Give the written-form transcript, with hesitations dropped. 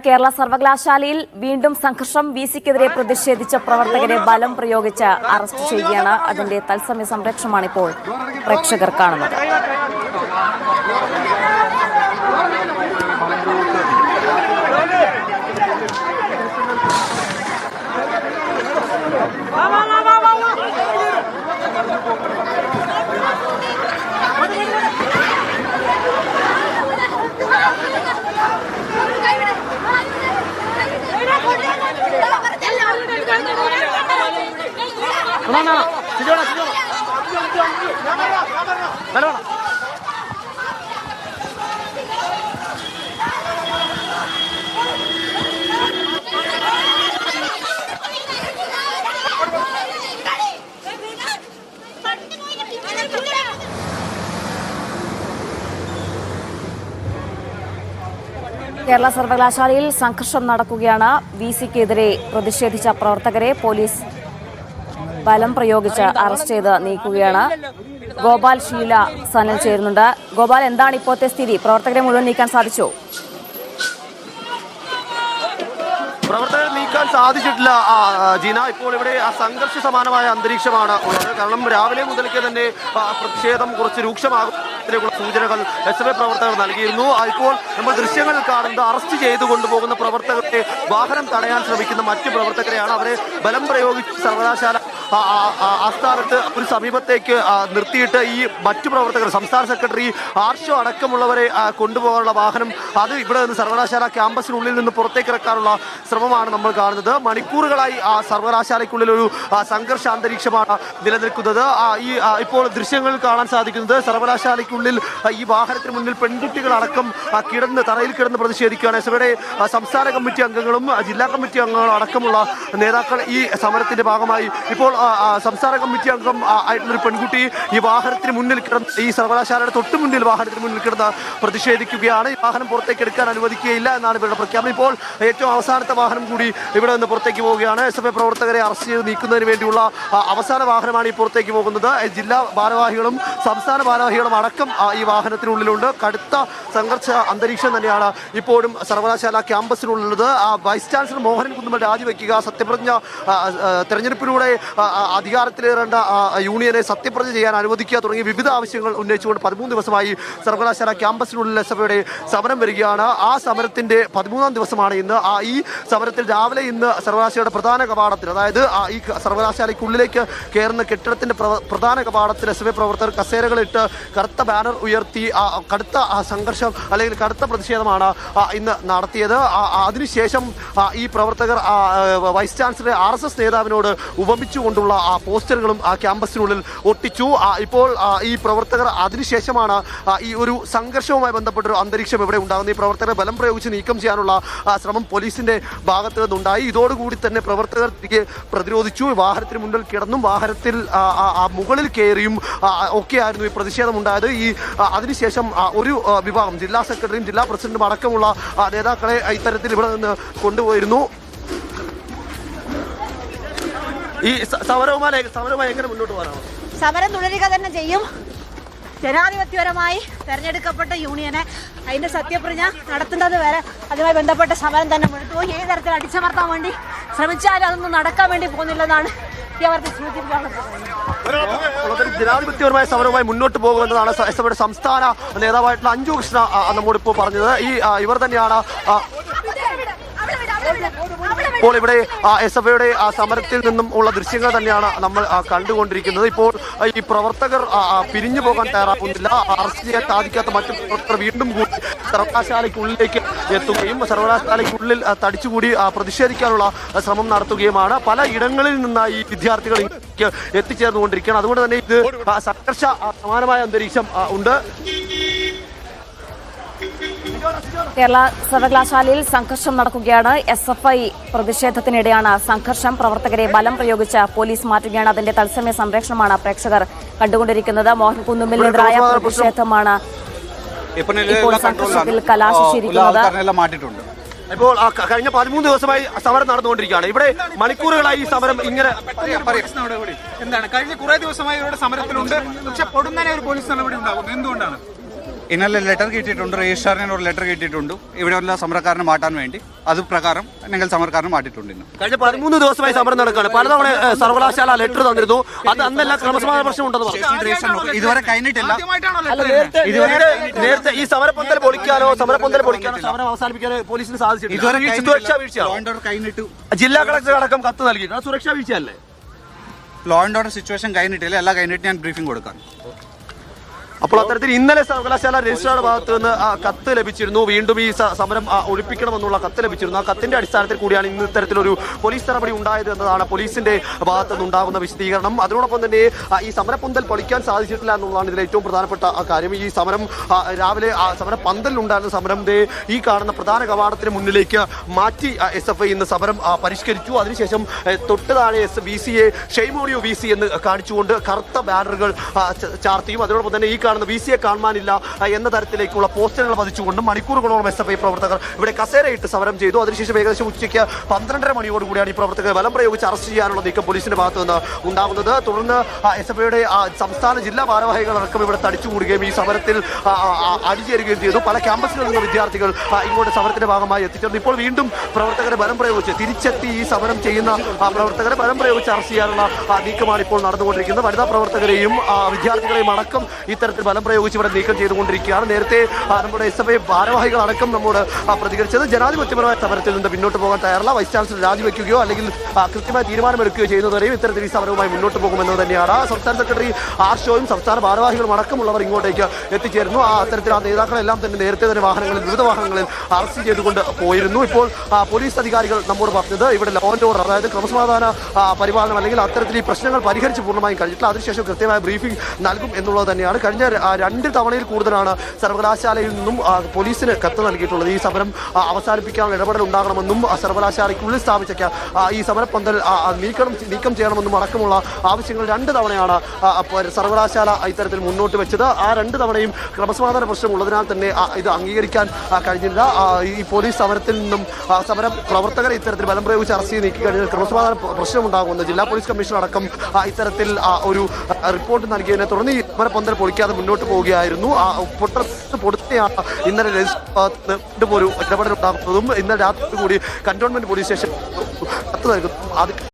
കേരള സർവകലാശാലയിൽ വീണ്ടും സംഘർഷം. വിസിക്കെതിരെ പ്രതിഷേധിച്ച പ്രവർത്തകരെ ബലം പ്രയോഗിച്ച് അറസ്റ്റ് ചെയ്യുകയാണ്. അതിന്റെ തത്സമയ സംരക്ഷണമാണ് ഇപ്പോൾ പ്രേക്ഷകർ കാണുന്നത്. കേരള സർവകലാശാലയിൽ സംഘർഷം നടക്കുകയാണ്. വിസിക്കെതിരെ പ്രതിഷേധിച്ച പ്രവർത്തകരെ പോലീസ് ബലം പ്രയോഗിച്ച് അറസ്റ്റ് ചെയ്ത് നീക്കുകയാണ്. ഗോപാൽ ഷീല സനൽ ചേരുന്നുണ്ട്. ഗോപാൽ, എന്താണ് ഇപ്പോഴത്തെ സ്ഥിതി? പ്രവർത്തകരെ മുഴുവൻ നീക്കാൻ സാധിച്ചോ? പ്രവർത്തകരെ നീക്കാൻ സാധിച്ചിട്ടില്ല ജീന. ഇപ്പോൾ ഇവിടെ സംഘർഷ സമാനമായ അന്തരീക്ഷമാണ് ഉള്ളത്. കാരണം രാവിലെ മുതൽക്കേ തന്നെ പ്രതിഷേധം കുറച്ച് രൂക്ഷമാകുന്നതിനുള്ള സൂചനകൾ SFI പ്രവർത്തകർ നൽകിയിരുന്നു. ഇപ്പോൾ നമ്മൾ ദൃശ്യങ്ങളിൽ കാണുന്നത് അറസ്റ്റ് ചെയ്തു കൊണ്ടുപോകുന്ന പ്രവർത്തകരെ വാഹനം തടയാൻ ശ്രമിക്കുന്ന മറ്റു പ്രവർത്തകരെയാണ്. അവരെ ബലം പ്രയോഗിച്ച് സർവകലാശാല ആസ്ഥാനത്ത് ഒരു സമീപത്തേക്ക് നിർത്തിയിട്ട് ഈ മറ്റു പ്രവർത്തകർ, സംസ്ഥാന സെക്രട്ടറി ആർഷോ അടക്കമുള്ളവരെ കൊണ്ടുപോകാനുള്ള വാഹനം അത് ഇവിടെ നിന്ന് സർവകലാശാല ക്യാമ്പസിനുള്ളിൽ നിന്ന് പുറത്തേക്ക് ഇറക്കാനുള്ള ശ്രമമാണ് നമ്മൾ കാണുന്നത്. മണിക്കൂറുകളായി സർവകലാശാലയ്ക്കുള്ളിൽ ഒരു സംഘർഷ അന്തരീക്ഷമാണ് നിലനിൽക്കുന്നത്. ഇപ്പോൾ ദൃശ്യങ്ങളിൽ കാണാൻ സാധിക്കുന്നത് സർവകലാശാലയ്ക്കുള്ളിൽ ഈ വാഹനത്തിന് മുന്നിൽ പെൺകുട്ടികളടക്കം തറയിൽ കിടന്ന് പ്രതിഷേധിക്കുകയാണ്. SFIയുടെ സംസ്ഥാന കമ്മിറ്റി അംഗങ്ങളും ജില്ലാ കമ്മിറ്റി അംഗങ്ങളും അടക്കമുള്ള നേതാക്കൾ ഈ സമരത്തിന്റെ ഭാഗമായി ഇപ്പോൾ സംസ്ഥാന കമ്മിറ്റി അംഗം ആയിട്ടുള്ളൊരു പെൺകുട്ടി ഈ വാഹനത്തിന് മുന്നിൽ കിടന്ന്, ഈ സർവകലാശാലയുടെ തൊട്ട് മുന്നിൽ വാഹനത്തിന് മുന്നിൽ കിടന്ന് പ്രതിഷേധിക്കുകയാണ്. ഈ വാഹനം പുറത്തേക്ക് എടുക്കാൻ അനുവദിക്കുകയില്ല എന്നാണ് ഇവരുടെ പ്രഖ്യാപനം. ഇപ്പോൾ ഏറ്റവും അവസാനത്തെ വാഹനം കൂടി ഇവിടെ നിന്ന് പുറത്തേക്ക് പോവുകയാണ്. SFI പ്രവർത്തകരെ അറസ്റ്റ് ചെയ്ത് നീക്കുന്നതിന് വേണ്ടിയുള്ള അവസാന വാഹനമാണ് ഈ പുറത്തേക്ക് പോകുന്നത്. ജില്ലാ ഭാരവാഹികളും സംസ്ഥാന ഭാരവാഹികളും അടക്കം ഈ വാഹനത്തിനുള്ളിലുണ്ട്. കടുത്ത സംഘർഷ അന്തരീക്ഷം തന്നെയാണ് ഇപ്പോഴും സർവകലാശാല ക്യാമ്പസിനുള്ളത്. വൈസ് ചാൻസലർ മോഹൻ കുന്നുമ്മൽ രാജിവെക്കുക, സത്യപ്രതിജ്ഞ, തെരഞ്ഞെടുപ്പിലൂടെ അധികാരത്തിലേറേണ്ട യൂണിയനെ സത്യപ്രതിജ്ഞ ചെയ്യാൻ അനുവദിക്കുക തുടങ്ങിയ വിവിധ ആവശ്യങ്ങൾ ഉന്നയിച്ചുകൊണ്ട് 13 ദിവസമായി സർവകലാശാല ക്യാമ്പസിനുള്ളിൽ SFIയുടെ സമരം വരികയാണ്. ആ സമരത്തിന്റെ 13ാം ദിവസമാണ് ഇന്ന്. ഈ സമരത്തിൽ രാവിലെ ഇന്ന് സർവകലാശാലയുടെ പ്രധാന കവാടത്തിൽ, അതായത് ഈ സർവകലാശാലയ്ക്കുള്ളിലേക്ക് കയറുന്ന കെട്ടിടത്തിന്റെ പ്രധാന കവാടത്തിൽ SFI പ്രവർത്തകർ കസേരകളിട്ട് കറുത്ത ബാനർ ഉയർത്തി കടുത്ത സംഘർഷം അല്ലെങ്കിൽ കടുത്ത പ്രതിഷേധമാണ് ഇന്ന് നടത്തിയത്. അതിനുശേഷം ഈ പ്രവർത്തകർ വൈസ് ചാൻസലറെ RSS നേതാവിനോട് ഉപമിച്ചുകൊണ്ടുള്ള പോസ്റ്ററുകളും ക്യാമ്പസിനുള്ളിൽ ഒട്ടിച്ചു. ഇപ്പോൾ ഈ പ്രവർത്തകർ അതിനുശേഷമാണ് ഈ ഒരു സംഘർഷവുമായി ബന്ധപ്പെട്ടൊരു അന്തരീക്ഷം ഇവിടെ ഉണ്ടാകുന്നത്. ഈ പ്രവർത്തകരെ ബലം പ്രയോഗിച്ച് നീക്കം ചെയ്യാനുള്ള ശ്രമം പോലീസിന്റെ ഭാഗത്ത് നിന്നുണ്ടായി. ഇതോടുകൂടി തന്നെ പ്രവർത്തകർ തിരികെ പ്രതിരോധിച്ചു. വാഹനത്തിന് മുന്നിൽ കിടന്നും വാഹനത്തിൽ മുകളിൽ കയറിയും ഒക്കെയായിരുന്നു ഈ പ്രതിഷേധം ഉണ്ടായത്. അതിനുശേഷം ഒരു വിഭാഗം ജില്ലാ സെക്രട്ടറിയും ജില്ലാ പ്രസിഡന്റും അടക്കമുള്ള നേതാക്കളെ ഇത്തരത്തിൽ ഇവിടെ നിന്ന് കൊണ്ടുപോയിരുന്നു. ഈ സമരവുമായി എങ്ങനെ മുന്നോട്ട് പോകാനാണ്? സമരം തുടരുക തന്നെ ചെയ്യും. ജനാധിപത്യപരമായി തെരഞ്ഞെടുക്കപ്പെട്ട യൂണിയനെ അതിന്റെ സത്യപ്രതിജ്ഞ നടത്തുന്നത് വരെ അതുമായി ബന്ധപ്പെട്ട സമരം തന്നെ മുന്നോട്ട് പോയി. ഏത് തരത്തിൽ അടിച്ചമർത്താൻ വേണ്ടി ശ്രമിച്ചാലും അതൊന്നും നടക്കാൻ വേണ്ടി പോകുന്നില്ലെന്നാണ് ജനാധിപത്യപരമായ സമരവുമായി മുന്നോട്ട് പോകുമെന്നതാണ് SFIയുടെ സംസ്ഥാന നേതാവായിട്ടുള്ള അഞ്ജു കൃഷ്ണ നമ്മോടിപ്പോൾ പറഞ്ഞത്. ഇവർ തന്നെയാണ് ഇപ്പോൾ ഇവിടെ SFIയുടെ സമരത്തിൽ നിന്നും ഉള്ള ദൃശ്യങ്ങൾ തന്നെയാണ് നമ്മൾ കണ്ടുകൊണ്ടിരിക്കുന്നത്. ഇപ്പോൾ ഈ പ്രവർത്തകർ പിരിഞ്ഞു പോകാൻ തയ്യാറാകുന്നില്ല. അറസ്റ്റ് ചെയ്യാൻ സാധിക്കാത്ത മറ്റു പ്രവർത്തകർ വീണ്ടും കൂടി സർവകലാശാലയ്ക്കുള്ളിലേക്ക് എത്തുകയും സർവകലാശാലയ്ക്കുള്ളിൽ തടിച്ചുകൂടി പ്രതിഷേധിക്കാനുള്ള ശ്രമം നടത്തുകയുമാണ്. പല ഇടങ്ങളിൽ നിന്നായി ഈ വിദ്യാർത്ഥികൾ എത്തിച്ചേർന്നുകൊണ്ടിരിക്കുകയാണ്. അതുകൊണ്ട് തന്നെ ഇത് സംഘർഷ സമാനമായ അന്തരീക്ഷം ഉണ്ട്. കേരള സർവകലാശാലയിൽ സംഘർഷം നടക്കുകയാണ്. SFI പ്രതിഷേധത്തിനിടെയാണ് സംഘർഷം. പ്രവർത്തകരെ ബലം പ്രയോഗിച്ച് പോലീസ് മാറ്റുകയാണ്. അതിന്റെ തത്സമയ സംരക്ഷണമാണ് പ്രേക്ഷകർ കണ്ടുകൊണ്ടിരിക്കുന്നത്. മോഹൻ കുന്നുമ്മലിനെതിരായ പ്രതിഷേധമാണ് ഇപ്പോൾ സംഘർഷത്തിൽ കലാശിച്ചിരിക്കുന്നത്. ഇപ്പോൾ കഴിഞ്ഞ 13 ദിവസമായി സമരം നടന്നുകൊണ്ടിരിക്കുകയാണ്. ഇവിടെ മണിക്കൂറുകളായി ഈ സമരം ഇങ്ങനെ എന്താണ് കഴിഞ്ഞ കുറെ ദിവസമായി ഇവരുടെ സമരത്തിലുണ്ട്. പക്ഷെ പൊടുന്നനെ ഒരു പോലീസ് നടപടി ഉണ്ടാകുന്നു. എന്തുകൊണ്ടാണ്? ഇന്നലെ ലെറ്റർ കിട്ടിയിട്ടുണ്ട്, രജിസ്ട്രാറിന് ഒരു ലെറ്റർ കിട്ടിയിട്ടുണ്ട് ഇവിടെയുള്ള സമരക്കാരനെ മാറ്റാൻ വേണ്ടി. അത് പ്രകാരം ഞങ്ങൾ സമരക്കാരനെ മാറ്റിയിട്ടുണ്ട്. ഇന്ന് കഴിഞ്ഞ 13 ദിവസമായി സമരം നടക്കുകയാണ്. പലതവണ സർവകലാശാല ലെറ്റർ തന്നിരുന്നു. അത് അന്നെല്ലാം ക്രമസമാധാന പ്രശ്നം ഉണ്ടെന്ന് പറഞ്ഞു. ഇതുവരെ കഴിഞ്ഞിട്ടില്ല. നേരത്തെ ഈ സമരപന്തൽ പൊളിക്കാനോ സമരം അവസാനിപ്പിക്കാനോ പോലീസിന് സാധിച്ചിട്ടില്ല. ഇതുവരെ സുരക്ഷാ വീഴ്ചയാണ്. കഴിഞ്ഞിട്ട് ജില്ലാ കളക്ടർ അടക്കം കത്ത് നൽകിയിട്ടുണ്ട്. അത് സുരക്ഷാ വീഴ്ചയല്ലേ? ലോ ആൻഡ് ഓർഡർ സിറ്റുവേഷൻ കഴിഞ്ഞിട്ടില്ല. എല്ലാം കഴിഞ്ഞിട്ട് ഞാൻ ബ്രീഫിംഗ് കൊടുക്കാം. അപ്പോൾ അത്തരത്തിൽ ഇന്നലെ സർവകലാശാല രജിസ്ട്രാറുടെ ഭാഗത്ത് നിന്ന് കത്ത് ലഭിച്ചിരുന്നു. വീണ്ടും ഈ സമരം ഒഴിപ്പിക്കണമെന്നുള്ള കത്ത് ലഭിച്ചിരുന്നു. ആ കത്തിന്റെ അടിസ്ഥാനത്തിൽ കൂടിയാണ് ഇന്ന് ഇത്തരത്തിലൊരു പോലീസ് നടപടി ഉണ്ടായത് എന്നതാണ് പോലീസിന്റെ ഭാഗത്ത് നിന്നുണ്ടാകുന്ന വിശദീകരണം. അതിനോടൊപ്പം തന്നെ ഈ സമരപന്തൽ പൊളിക്കാൻ സാധിച്ചിട്ടില്ല എന്നുള്ളതാണ് ഇതിൽ ഏറ്റവും പ്രധാനപ്പെട്ട കാര്യം. ഈ സമരം രാവിലെ സമരപന്തലിലുണ്ടായിരുന്ന സമരം ഈ കാണുന്ന പ്രധാന കവാടത്തിന് മുന്നിലേക്ക് മാറ്റി SFI ഇന്ന് സമരം പരിഷ്കരിച്ചു. അതിനുശേഷം തൊട്ട് താഴെ VCയെ ഷെയ്മോണിയോ VC എന്ന് കാണിച്ചുകൊണ്ട് കറുത്ത ബാനറുകൾ ചാർത്തിയും അതിനോടൊപ്പം തന്നെ ഈ കാണുന്ന VCയെ കാണാനില്ല എന്ന തരത്തിലേക്കുള്ള പോസ്റ്ററുകൾ പതിച്ചുകൊണ്ടും മണിക്കൂറുകളോളം SFI പ്രവർത്തകർ ഇവിടെ കസേരയിട്ട് സമരം ചെയ്തു. അതിനുശേഷം ഏകദേശം ഉച്ചയ്ക്ക് 12:30 മണിയോടുകൂടിയാണ് ഈ പ്രവർത്തകരെ ബലം പ്രയോഗിച്ച് അറസ്റ്റ് ചെയ്യാനുള്ള നീക്കം പോലീസിന്റെ ഭാഗത്തു നിന്ന് ഉണ്ടാകുന്നത്. തുടർന്ന് SFIയുടെ സംസ്ഥാന ജില്ലാ ഭാരവാഹികളടക്കം ഇവിടെ തടിച്ചുകൂടുകയും ഈ സമരത്തിൽ അണിചേരുകയും ചെയ്തു. പല ക്യാമ്പസുകളിൽ നിന്ന് വിദ്യാർത്ഥികൾ ഇങ്ങോട്ട് സമരത്തിന്റെ ഭാഗമായി എത്തിച്ചേർന്നു. ഇപ്പോൾ വീണ്ടും പ്രവർത്തകരെ ബലം പ്രയോഗിച്ച് തിരിച്ചെത്തി ഈ സമരം ചെയ്യുന്ന പ്രവർത്തകരെ ബലം പ്രയോഗിച്ച് അറസ്റ്റ് ചെയ്യാനുള്ള നീക്കമാണ് ഇപ്പോൾ നടന്നുകൊണ്ടിരിക്കുന്നത്. വനിതാ പ്രവർത്തകരെയും വിദ്യാർത്ഥികളെയും അടക്കം ഇത്തരത്തിൽ ബലം പ്രയോഗിച്ച് ഇവിടെ നീക്കം ചെയ്തുകൊണ്ടിരിക്കുകയാണ്. നേരത്തെ നമ്മുടെ SFI ഭാരവാഹികളടക്കം നമ്മോട് പ്രതികരിച്ചത് ജനാധിപത്യപരമായ സമരത്തിൽ നിന്ന് പിന്നോട്ട് പോകാൻ തയ്യാറല്ല, വൈസ് ചാൻസലർ രാജിവെക്കുകയോ അല്ലെങ്കിൽ കൃത്യമായ തീരുമാനമെടുക്കുകയോ ചെയ്യുന്നതുവരെയും ഇത്തരത്തിൽ ഈ സമരവുമായി മുന്നോട്ട് പോകുമെന്നത് തന്നെയാണ്. സംസ്ഥാന സെക്രട്ടറി ആർഷോയും സംസ്ഥാന ഭാരവാഹികളും അടക്കമുള്ളവർ ഇങ്ങോട്ടേക്ക് എത്തിച്ചേരുന്നു. അത്തരത്തിൽ ആ നേതാക്കളെല്ലാം തന്നെ നേരത്തെ തന്നെ വിവിധ വാഹനങ്ങളിൽ അറസ്റ്റ് ചെയ്തുകൊണ്ട് പോയിരുന്നു. ഇപ്പോൾ പോലീസ് അധികാരികൾ നമ്മോട് പറഞ്ഞത് ഇവിടെ ലോ ആൻഡ് ഓർഡർ, അതായത് ക്രമസമാധാന പരിപാലനം അല്ലെങ്കിൽ അത്തരത്തിൽ ഈ പ്രശ്നങ്ങൾ പരിഹരിച്ച് പൂർണ്ണമായും കഴിഞ്ഞിട്ടില്ല. അതിനുശേഷം കൃത്യമായ ബ്രീഫിംഗ് നൽകും എന്നുള്ളത് തന്നെയാണ്. കഴിഞ്ഞ 2 തവണയിൽ കൂടുതലാണ് സർവകലാശാലയിൽ നിന്നും പോലീസിന് കത്ത് നൽകിയിട്ടുള്ളത്. ഈ സമരം അവസാനിപ്പിക്കാനുള്ള ഇടപെടൽ ഉണ്ടാകണമെന്നും സർവകലാശാലയ്ക്കുള്ളിൽ സ്ഥാപിച്ച ഈ സമരപന്തൽ നീക്കം ചെയ്യണമെന്നും അടക്കമുള്ള ആവശ്യങ്ങൾ 2 തവണയാണ് സർവകലാശാല ഇത്തരത്തിൽ മുന്നോട്ട് വെച്ചത്. ആ 2 തവണയും ക്രമസമാധാന പ്രശ്നം ഉള്ളതിനാൽ തന്നെ ഇത് അംഗീകരിക്കാൻ കഴിഞ്ഞില്ല. ഈ പോലീസ് സമരത്തിൽ നിന്നും സമര പ്രവർത്തകരെ ഇത്തരത്തിൽ ബലം പ്രയോഗിച്ച് അറസ്റ്റ് ചെയ്ത് നീക്കിക്കഴിഞ്ഞാൽ ക്രമസമാധാന പ്രശ്നമുണ്ടാകുമെന്ന് ജില്ലാ പോലീസ് കമ്മീഷണർ അടക്കം ഇത്തരത്തിൽ ഒരു റിപ്പോർട്ട് നൽകിയതിനെ തുടർന്ന് ഈ സമരപന്തൽ പൊളിക്കാതെ മുന്നോട്ട് പോവുകയായിരുന്നു. പൊടുത്തെയാണ് ഇന്നലെ ഒരു ഇടപെടൽ ഉണ്ടാകുന്നതും ഇന്നലെ രാത്രി കൂടി കന്റോൺമെന്റ് പോലീസ് സ്റ്റേഷൻ കത്ത് നൽകുന്നു.